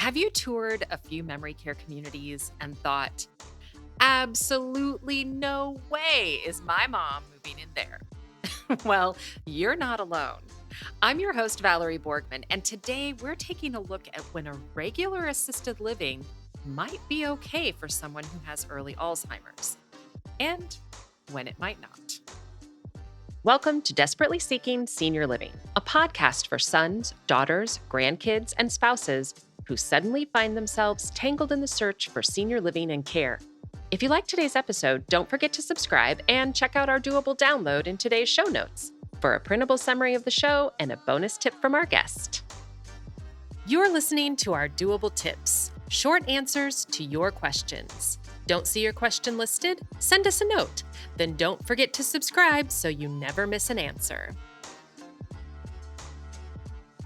Have you toured a few memory care communities and thought, absolutely no way is my mom moving in there? Well, you're not alone. I'm your host, Valerie Borgman, and today we're taking a look at when a regular assisted living might be okay for someone who has early Alzheimer's and when it might not. Welcome to Desperately Seeking Senior Living, a podcast for sons, daughters, grandkids, and spouses who suddenly find themselves tangled in the search for senior living and care. If you like today's episode, don't forget to subscribe and check out our doable download in today's show notes for a printable summary of the show and a bonus tip from our guest. You're listening to our doable tips, short answers to your questions. Don't see your question listed? Send us a note. Then don't forget to subscribe so you never miss an answer.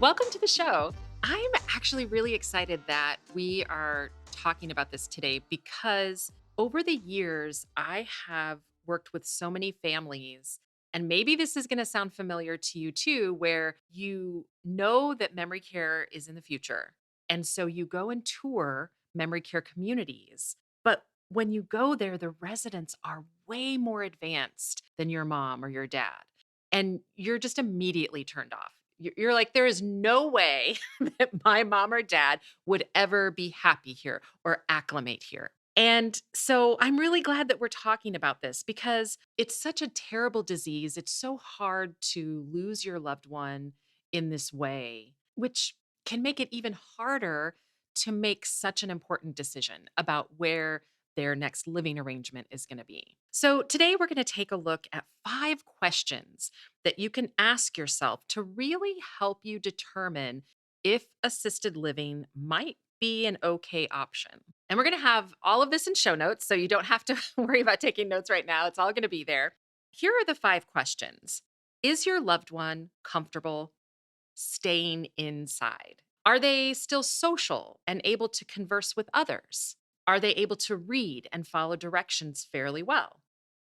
Welcome to the show. I'm actually really excited that we are talking about this today because over the years, I have worked with so many families, and maybe this is going to sound familiar to you too, where you know that memory care is in the future. And so you go and tour memory care communities. But when you go there, the residents are way more advanced than your mom or your dad. And you're just immediately turned off. You're like, there is no way that my mom or dad would ever be happy here or acclimate here. And so I'm really glad that we're talking about this because it's such a terrible disease. It's so hard to lose your loved one in this way, which can make it even harder to make such an important decision about where their next living arrangement is going to be. So today we're going to take a look at 5 questions that you can ask yourself to really help you determine if assisted living might be an okay option. And we're going to have all of this in show notes, so you don't have to worry about taking notes right now. It's all going to be there. Here are the 5 questions. Is your loved one comfortable staying inside? Are they still social and able to converse with others? Are they able to read and follow directions fairly well?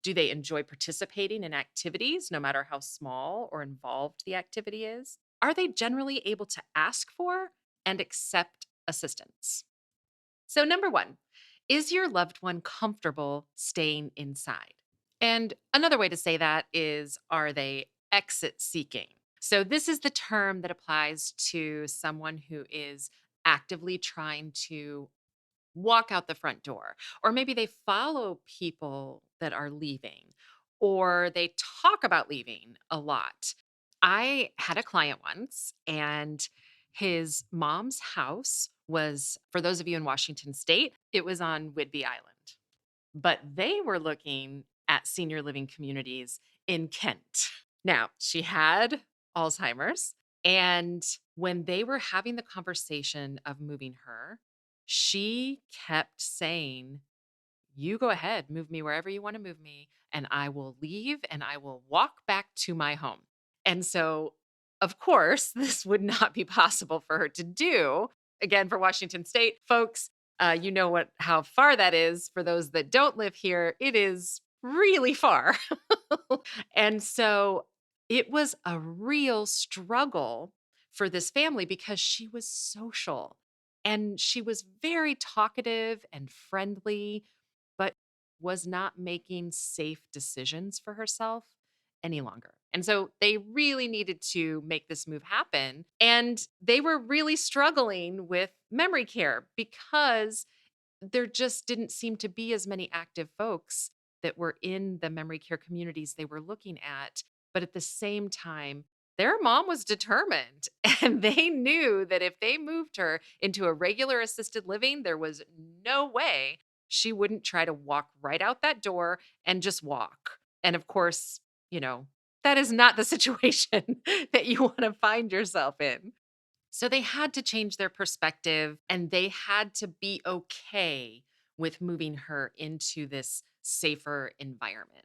Do they enjoy participating in activities, no matter how small or involved the activity is? Are they generally able to ask for and accept assistance? So, number 1, is your loved one comfortable staying inside? And another way to say that is, are they exit seeking? So, this is the term that applies to someone who is actively trying to walk out the front door, or maybe they follow people that are leaving, or they talk about leaving a lot. I had a client once, and his mom's house was, for those of you in Washington State, it was on Whidbey Island. But they were looking at senior living communities in Kent. Now, she had Alzheimer's, and when they were having the conversation of moving her, she kept saying, "You go ahead, move me wherever you want to move me, and I will leave and I will walk back to my home." And so, of course, this would not be possible for her to do. Again, for Washington State folks, you know how far that is. For those that don't live here, it is really far. And so it was a real struggle for this family because she was social and she was very talkative and friendly, but was not making safe decisions for herself any longer. And so they really needed to make this move happen. And they were really struggling with memory care because there just didn't seem to be as many active folks that were in the memory care communities they were looking at. But at the same time, their mom was determined and they knew that if they moved her into a regular assisted living, there was no way she wouldn't try to walk right out that door and just walk. And of course, that is not the situation that you want to find yourself in. So they had to change their perspective and they had to be okay with moving her into this safer environment.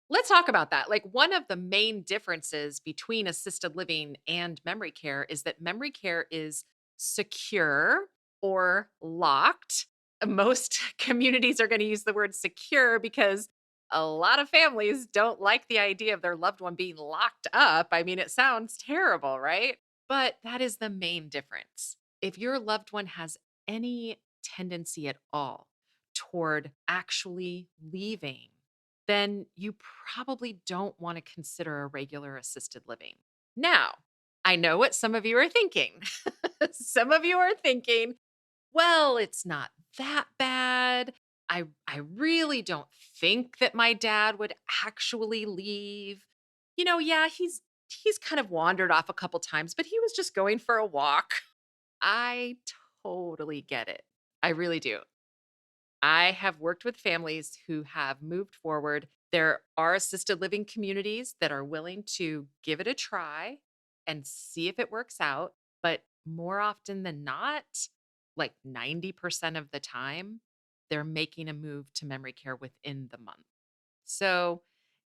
Let's talk about that. Like, one of the main differences between assisted living and memory care is that memory care is secure or locked. Most communities are going to use the word secure because a lot of families don't like the idea of their loved one being locked up. I mean, it sounds terrible, right? But that is the main difference, If your loved one has any tendency at all toward actually leaving, then you probably don't want to consider a regular assisted living. Now, I know what some of you are thinking. Some of you are thinking, well, it's not that bad. I really don't think that my dad would actually leave. Yeah, he's kind of wandered off a couple times, but he was just going for a walk. I totally get it. I really do. I have worked with families who have moved forward. There are assisted living communities that are willing to give it a try and see if it works out. But more often than not, like 90% of the time, they're making a move to memory care within the month. So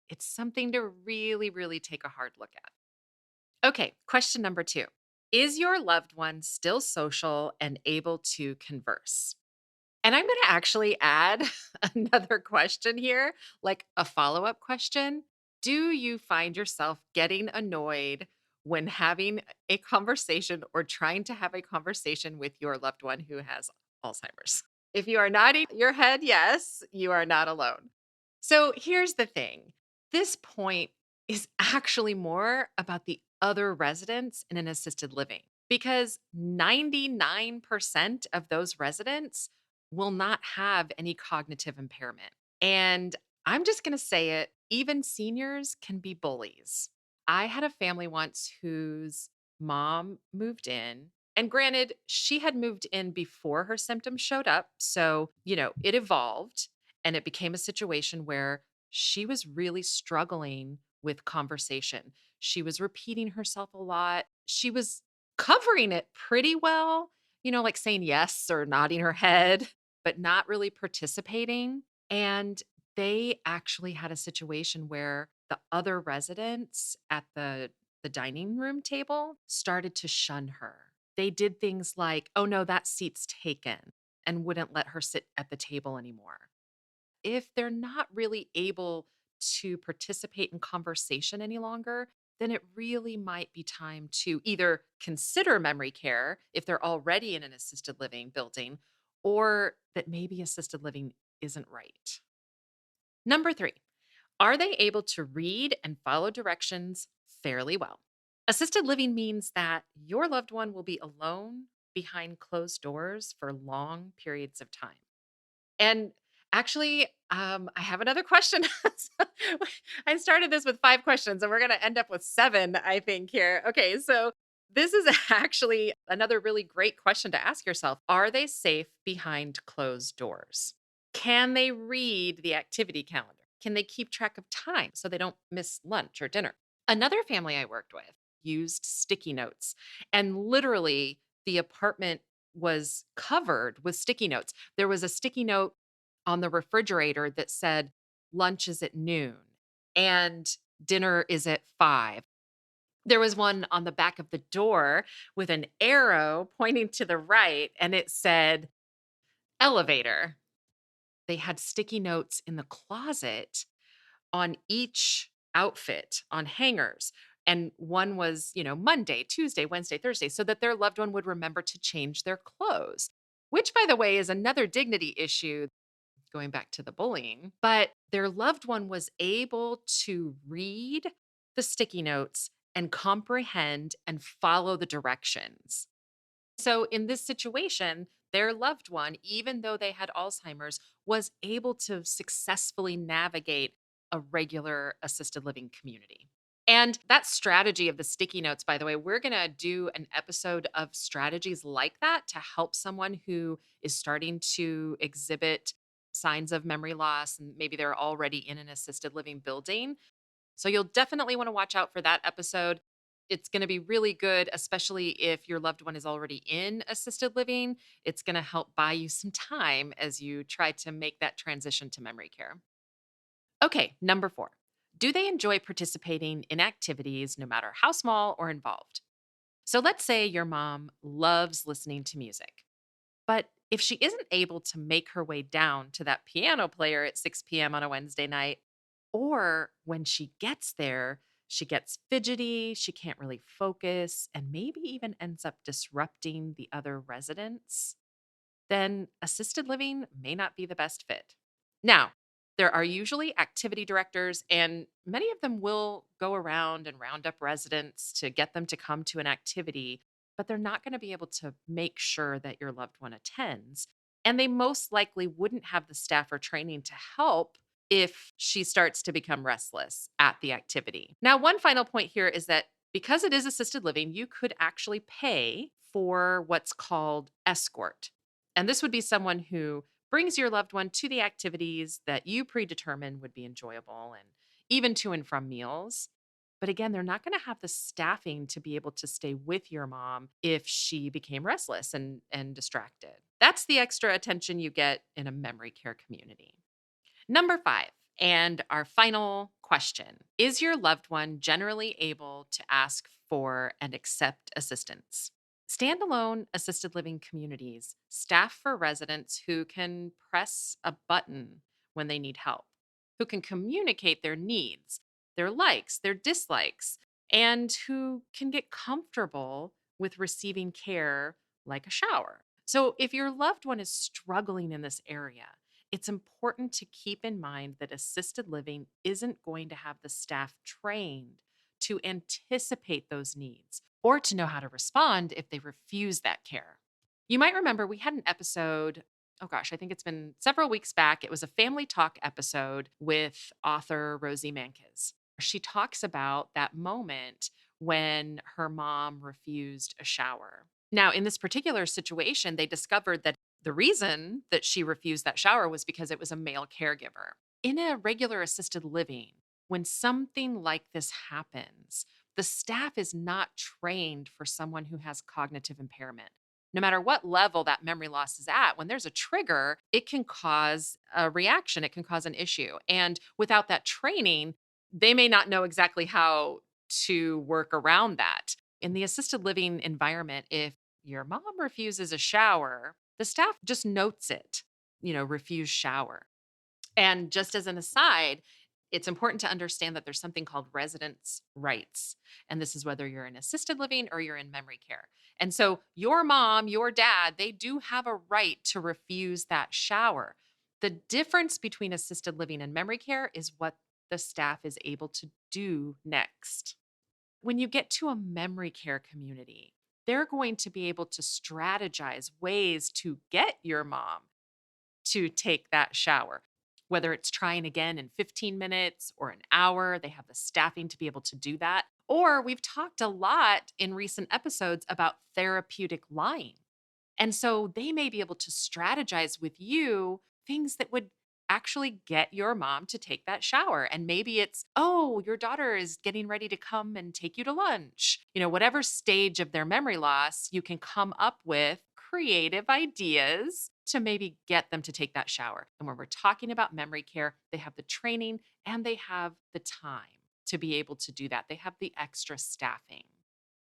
it's something to really, really take a hard look at. Okay, question number two. Is your loved one still social and able to converse? And I'm going to actually add another question here, like a follow up question. Do you find yourself getting annoyed when having a conversation or trying to have a conversation with your loved one who has Alzheimer's? If you are nodding your head, yes, you are not alone. So here's the thing, this point is actually more about the other residents in an assisted living because 99% of those residents will not have any cognitive impairment. And I'm just going to say it, even seniors can be bullies. I had a family once whose mom moved in. And granted, she had moved in before her symptoms showed up. So, it evolved and it became a situation where she was really struggling with conversation. She was repeating herself a lot. She was covering it pretty well, like saying yes or nodding her head, but not really participating. And they actually had a situation where the other residents at the dining room table started to shun her. They did things like, "Oh no, that seat's taken," and wouldn't let her sit at the table anymore. If they're not really able to participate in conversation any longer, then it really might be time to either consider memory care if they're already in an assisted living building, or that maybe assisted living isn't right. Number three, are they able to read and follow directions fairly well? Assisted living means that your loved one will be alone behind closed doors for long periods of time. And actually, I have another question. So, I started this with 5 questions, and we're gonna end up with 7, I think, here. Okay, so this is actually another really great question to ask yourself. Are they safe behind closed doors? Can they read the activity calendar? Can they keep track of time so they don't miss lunch or dinner? Another family I worked with used sticky notes, and literally the apartment was covered with sticky notes. There was a sticky note on the refrigerator that said, lunch is at noon and dinner is at 5. There was one on the back of the door with an arrow pointing to the right, and it said, elevator. They had sticky notes in the closet on each outfit on hangers. And one was, Monday, Tuesday, Wednesday, Thursday, so that their loved one would remember to change their clothes, which, by the way, is another dignity issue going back to the bullying. But their loved one was able to read the sticky notes and comprehend and follow the directions. So, in this situation, their loved one, even though they had Alzheimer's, was able to successfully navigate a regular assisted living community. And that strategy of the sticky notes, by the way, we're going to do an episode of strategies like that to help someone who is starting to exhibit signs of memory loss and maybe they're already in an assisted living building. So you'll definitely want to watch out for that episode. It's going to be really good, especially if your loved one is already in assisted living. It's going to help buy you some time as you try to make that transition to memory care. Okay, number 4. Do they enjoy participating in activities no matter how small or involved? So let's say your mom loves listening to music, but if she isn't able to make her way down to that piano player at 6 p.m. on a Wednesday night, or when she gets there, she gets fidgety, she can't really focus, and maybe even ends up disrupting the other residents, then assisted living may not be the best fit. Now, there are usually activity directors, and many of them will go around and round up residents to get them to come to an activity, but they're not going to be able to make sure that your loved one attends. And they most likely wouldn't have the staff or training to help if she starts to become restless at the activity. Now, one final point here is that because it is assisted living, you could actually pay for what's called escort. And this would be someone who brings your loved one to the activities that you predetermine would be enjoyable and even to and from meals. But again, they're not going to have the staffing to be able to stay with your mom if she became restless and distracted. That's the extra attention you get in a memory care community. Number 5, and our final question: is your loved one generally able to ask for and accept assistance? Standalone assisted living communities staff for residents who can press a button when they need help, who can communicate their needs, their likes, their dislikes, and who can get comfortable with receiving care like a shower. So, if your loved one is struggling in this area, it's important to keep in mind that assisted living isn't going to have the staff trained to anticipate those needs or to know how to respond if they refuse that care. You might remember we had an episode, oh gosh, I think it's been several weeks back. It was a family talk episode with author Rosie Mankes. She talks about that moment when her mom refused a shower. Now, in this particular situation, they discovered that the reason that she refused that shower was because it was a male caregiver. In a regular assisted living, when something like this happens, the staff is not trained for someone who has cognitive impairment. No matter what level that memory loss is at, when there's a trigger, it can cause a reaction, it can cause an issue. And without that training, they may not know exactly how to work around that. In the assisted living environment, if your mom refuses a shower, the staff just notes it, refuse shower. And just as an aside, it's important to understand that there's something called residence rights. And this is whether you're in assisted living or you're in memory care. And so your mom, your dad, they do have a right to refuse that shower. The difference between assisted living and memory care is what the staff is able to do next. When you get to a memory care community, they're going to be able to strategize ways to get your mom to take that shower. Whether it's trying again in 15 minutes or an hour, they have the staffing to be able to do that. Or we've talked a lot in recent episodes about therapeutic lying. And so they may be able to strategize with you things that would actually get your mom to take that shower. And maybe it's, oh, your daughter is getting ready to come and take you to lunch. Whatever stage of their memory loss, you can come up with creative ideas to maybe get them to take that shower. And when we're talking about memory care, they have the training and they have the time to be able to do that. They have the extra staffing.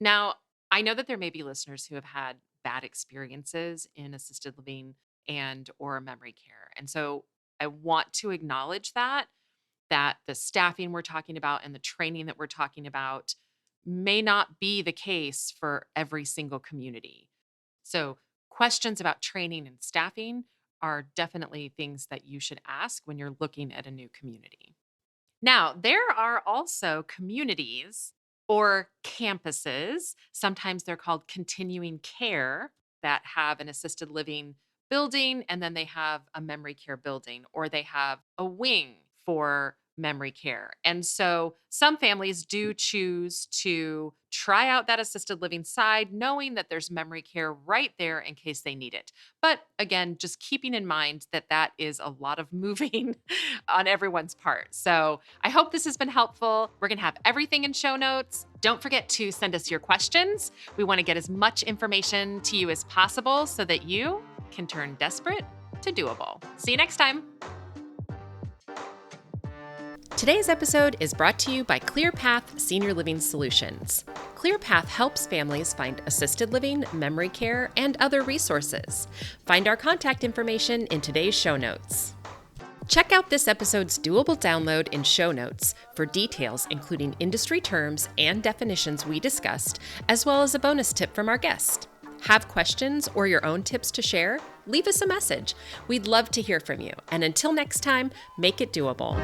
Now, I know that there may be listeners who have had bad experiences in assisted living and or memory care. And so I want to acknowledge that the staffing we're talking about and the training that we're talking about may not be the case for every single community. So questions about training and staffing are definitely things that you should ask when you're looking at a new community. Now, there are also communities or campuses, sometimes they're called continuing care, that have an assisted living building and then they have a memory care building, or they have a wing for memory care. And so some families do choose to try out that assisted living side, knowing that there's memory care right there in case they need it. But again, just keeping in mind that that is a lot of moving on everyone's part. So I hope this has been helpful. We're going to have everything in show notes. Don't forget to send us your questions. We want to get as much information to you as possible so that you can turn desperate to doable. See you next time. Today's episode is brought to you by ClearPath Senior Living Solutions. ClearPath helps families find assisted living, memory care, and other resources. Find our contact information in today's show notes. Check out this episode's doable download in show notes for details, including industry terms and definitions we discussed, as well as a bonus tip from our guest. Have questions or your own tips to share? Leave us a message. We'd love to hear from you. And until next time, make it doable.